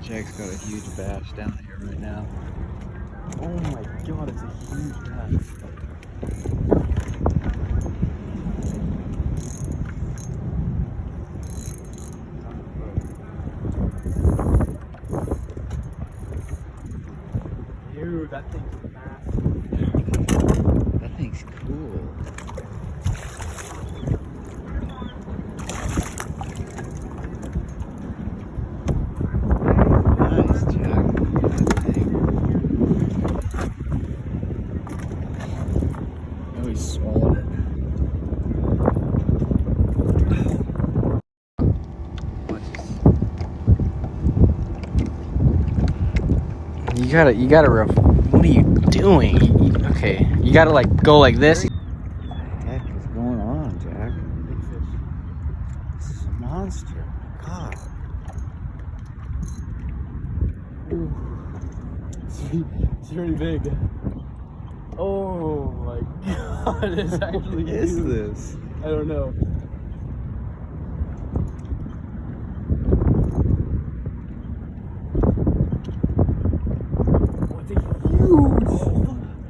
Jack's got a huge bass down here right now. Oh my god, it's a huge bass. Dude, that thing's massive. That thing's cool. Nice, Jack. Oh, he swallowed it. You gotta, what are you doing? Okay, you gotta like go like this. What the heck is going on, Jack? Big fish. This is a monster. God. Ooh. It's pretty big. Oh my god, it's actually What is huge. this? I don't know.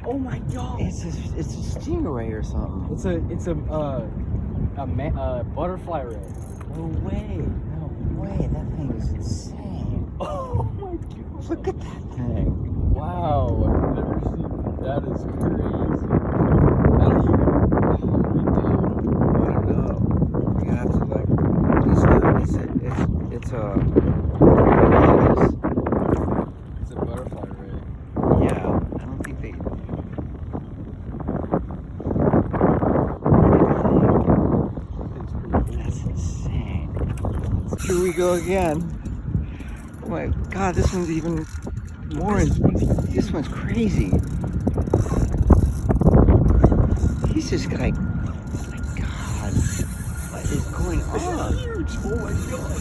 Oh my god! It's a stingray or something. It's a butterfly ray. No way. No way. That thing is insane. Oh my god! Look at that thing. Wow! I've never seen that. Is crazy. I don't even. I don't know. You have to like. It's a. It's a butterfly ray. Yeah. I don't think they. That's insane. Here we go again. Oh my god, this one's even more. This one's crazy. He's just like, oh my god, what is going on? Huge! Oh my god!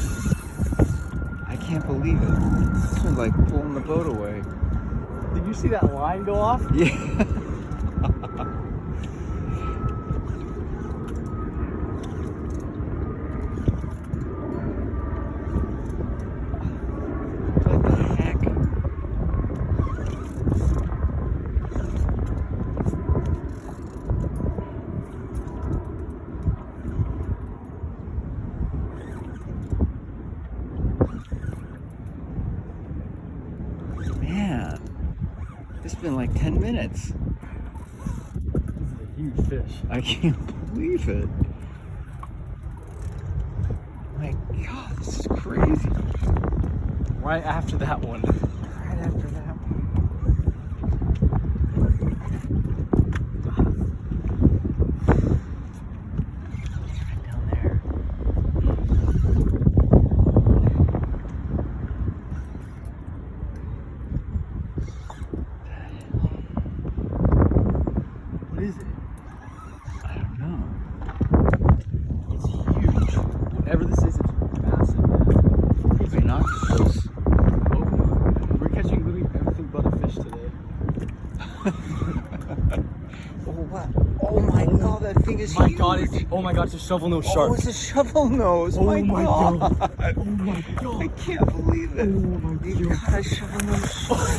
I can't believe it. This one's like pulling the boat away. Did you see that line go off? Yeah. What the heck? Man, it's been like 10 minutes. This is a huge fish. I can't believe it. My god, this is crazy. Right after that one. Right after that one. It's right down there. What is it? I don't know. It's huge. Whatever this is, it's massive, man. Binoculars. Oh, we're catching literally everything but a fish today. Oh what? Oh my god, that thing is My huge. god, oh my god, it's a shovel nose shark. Oh, it's a shovel nose. Oh my my god. god. Oh my I god. can't believe it. Oh my You god. got a shovel nose shark.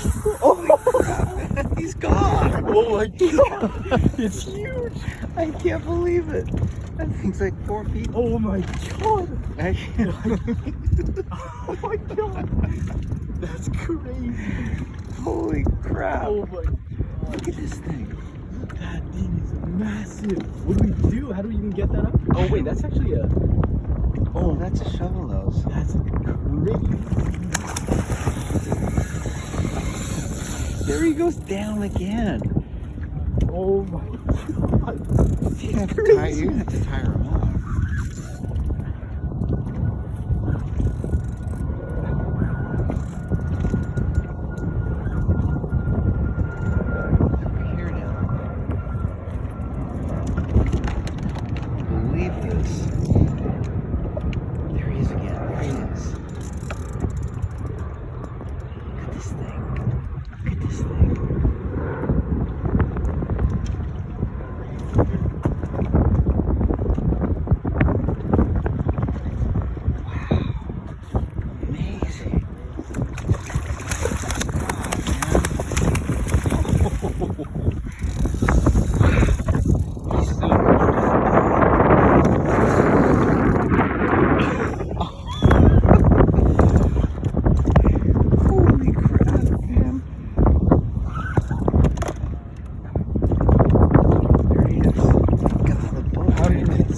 Holy crap, man. He's gone. Oh my god. It's huge. I can't believe it. That thing's like 4 feet. Oh my god. I can't Oh my god. That's crazy. Holy crap. Oh my god. Look at this thing. That thing is massive. What do we do? How do we even get that up? Oh wait, that's actually a. Oh, that's a shovel nose. That's crazy. There he goes down again. Oh my god. You're gonna have to tire him off. Over here now. Believe this. There he is again. There he is. Look at this thing. Look at this thing.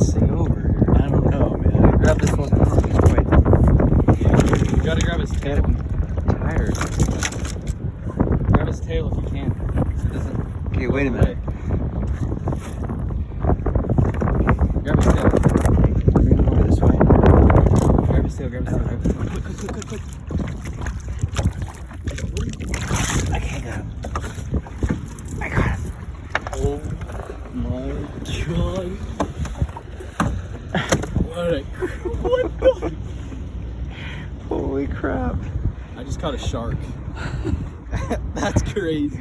this thing over? I don't know, man. Grab this one. You gotta grab his tail. Tired. Grab his tail if you can. So it doesn't. Okay, wait a minute. Grab his tail. Bring him over this way. Grab his tail. Grab his tail. Grab his tail. Quick. Okay, got him. I got him. Oh my god. What the? Holy crap. I just caught a shark. That's crazy.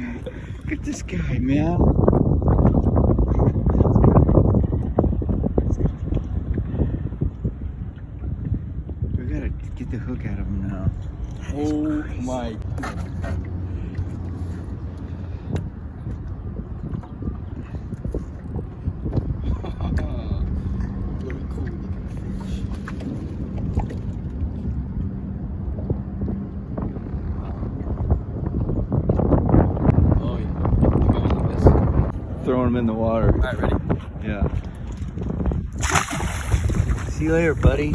Look at this guy, man. We gotta get the hook out of him now. Oh my. What a cool looking fish. Oh yeah. It goes like this. Throwing him in the water. Alright, ready? Yeah. See you later, buddy.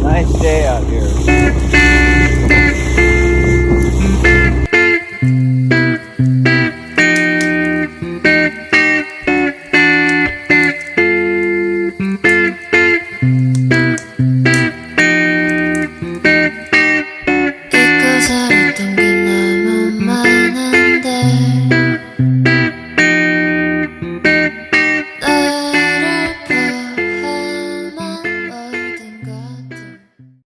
Nice day out here. 잊고 살았던 그